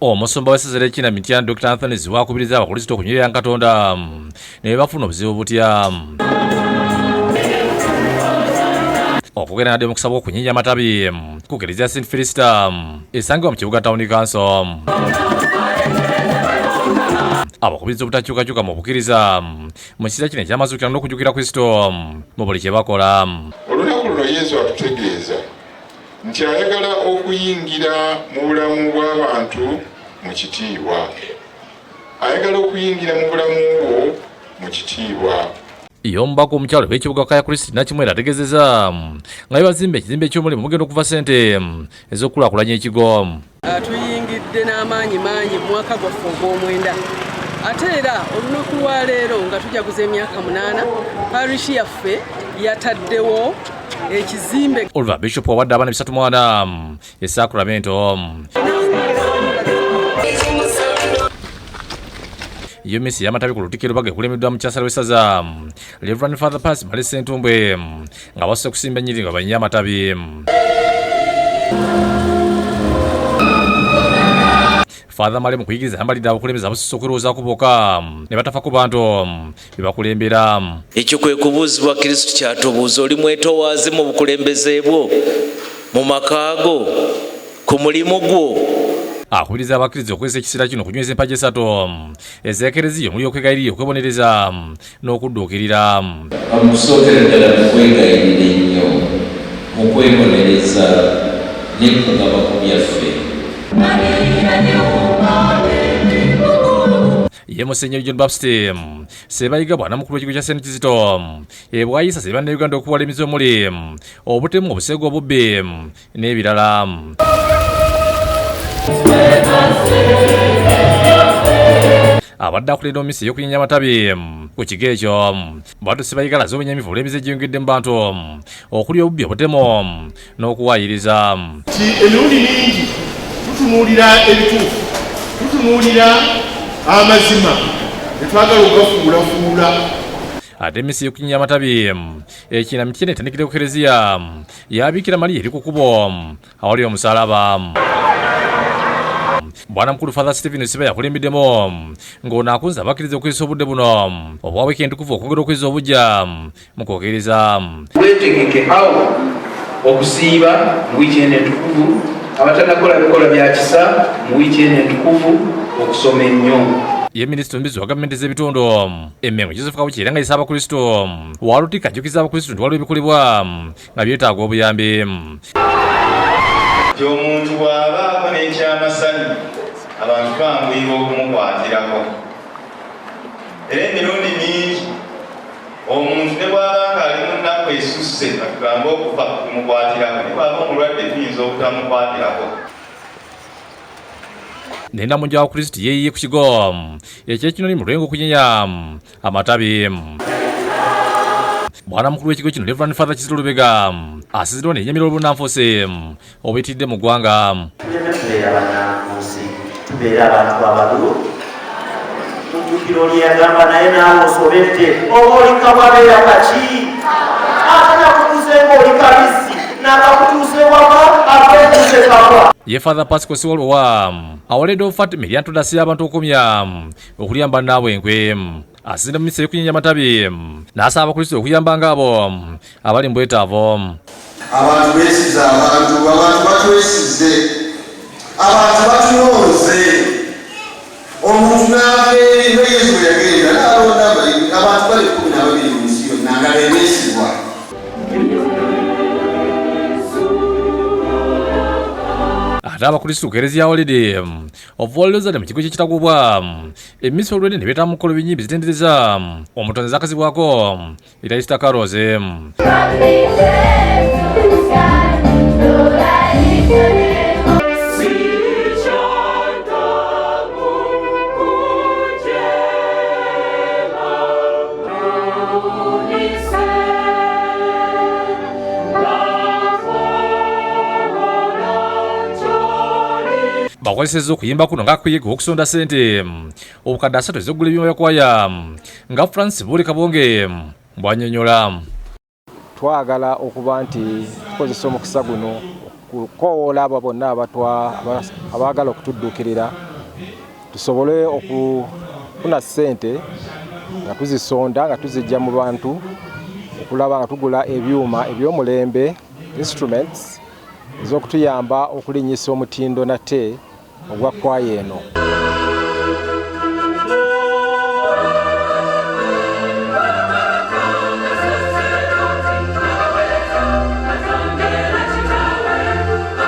Omusumba w'essaza Kina Mityana Dr. Anthony Ziwakubiriza abakristo okunywerera Katonda ne bafuna obuzibu butya okugenda nadde mu kusaba okunyinya amatabi ku Kiriziya St. Felista esangibwa mu kibuga Town Council. Abakubiriza obutakyukakyuka mu bukkiriza mu kiseera kino eky'amazuukira n'okujjukira Kristo mu buli kye bakola. Olunaku luno Yesu atutegeeza nti ayagala okuyingira mu bulamu bw'abantu mu kitiibwa. Ayagala okuyingira mu bulamu bwo mu kitiibwa. Omubaka omukyalo w'ekibuga Kaya Christina Kimwera ategeezezza nga bazimba ekizimbe ky'omulimu mugenda okuva ssente ez'okulaakulanya ekigo. Tuyingidde n'amaanyi mu mwaka gwaffe ogw'omwenda. Ate era olunaku lwa leero nga tujaguza emyaka 8 parishi yaffe yataddewo ekizimbe. Oliver Bishop awadde abaana 34 esaakulamento. Iyo misi y'amatabi ku Lutikiro Lubaga ekulemeddwa mukyasala w'essaza Reverend Father Pass Male Ssentumbwe nga basse kusimba ennyiri nga banywa amatabi. Father Male mu kuyigiriza yambalidde abakulembeze abasusse okwirowoozaako bokka ne batafa ku bantu be bakulembera. Ekyo kwe kubuuzibwa Kristo kyatubuuza, oli mwetoowaze mu bukulembeze bwo, mu makaago, ku mulimu gwo. Akubiriza abakkiriza okwesa ekiseera kino okunyweza empagi 3 ez'ekereziya omuli okwegayirira okwebonereza n'okudduukirira. Bamusookera ddala mu kwegayirira ennyo, mu kwebonereza ne kugaba ku byaffe. Ye Musenyeri John Baptist Sebayiga bwana mukulu w'ekigo kya St. Kizito bw'ayisa Bannayuganda okuwala emize omuli obutemu, obusego, obubbi n'ebirala. Abadde akulira omisi ey'okunyinya amatabi ku kigo ekyo bw'atyo Sebayiga alaze obunyamivu olw'emize egiyongedde mu bantu okuli obubbi, obutemu n'okuwaayiriza. Emirundi mingi tutunuulira ebituufu, tutunuulira amazima, netwagala okugafuulafuula. Ate emisi y'okunyinya amatabi ekina Mityana etandikira ku Kereziya ya Bikira Mariya eri ku kkubo awali omusaalaba. Bwana mukulu Father Stephen Siba yakulembeddemu ng'ono akunze abakkiriza okwesa obudde buno obwa wiikendi okuva okwongera okweza obujja mu kwogereza. Wetegeke awo okusiiba mu wiikendi entukuvu, abatanakola bikola bya kisa mu wiikendi entukuvu okusoma ennyo. Ye minisita omubisi wa gavumenti z'ebitundu Emmengo Joseph Kawuki era nga yisa abakristo walutika ajjukiza abakristo nti waliwo ebikolebwa nga byetaaga obuyambi. Omuntu bw'abaako n'ekyamasanyi abantu banguyibwa okumukwatirako. Era emirundi mingi omuntu ne bw'aba nga ali mu nnaku esusse atugambe okufa kumukwatirako, ne bw'aba omulwadde tuyinza obutamukwatirako. Nenda munja wa Kristo yeeyiye ku kigo ekyekinoni mu lwengo okunyinya amatabi. Bwana mukulu w'ekigo kino Reverend Father Kizito Lubega asizidwa n'ennyamira olubunanfuusi obuyitiridde mu ggwanga. Tubeera bannanfuusi, tubeera abantu abalulu. Mujjukiro lyagamba naye naawe osobedde oba oli kababeera kaki ate nakutuuse ng'oli kabisi n'akakutuuse waka aketuuse kakwa. Ye Father Pascal Siwalwa awoledde Fatima eryantondasi y'abantu okumya okulyamba nnaabwenkwe asizidde mu misa y'okunyinya amatabi n'asaba abakristo okuyamba ng'abo abali mu bwetaavu. Abantu beesize abantu batwesize, abantu batunooze, omuntu n'abeeri nga Yesu bwe yagenda n'alonda abantu bali 12 mu nsi yonna nga beebeesibwa. Ate abakristo ku Kereziya Holiday ovuwalirozadde mu kigo ky'ekitagubwa emisa olwedde ne beetamu mukolo binyimbi zitendereza omutonzi zakazibwako Iraista Karoze. Bakozesezza okuyimba kuno ng'akuyiga okusonda ssente obukadde 3 ez'oggula ebyuma byakwaya nga Francis Buli Kabonge bw'annyonnyola. Twagala okuba nti tukozesa omukisa guno kukoola abo bonna abaagala okutudduukirira tusobole okufuna ssente nga tuzisonda nga tuzijja mu bantu okulaba nga tugula ebyuma eby'omulembe instruments ez'okutuyamba okulinnyisa omutindo nate ogwa kwaya eno.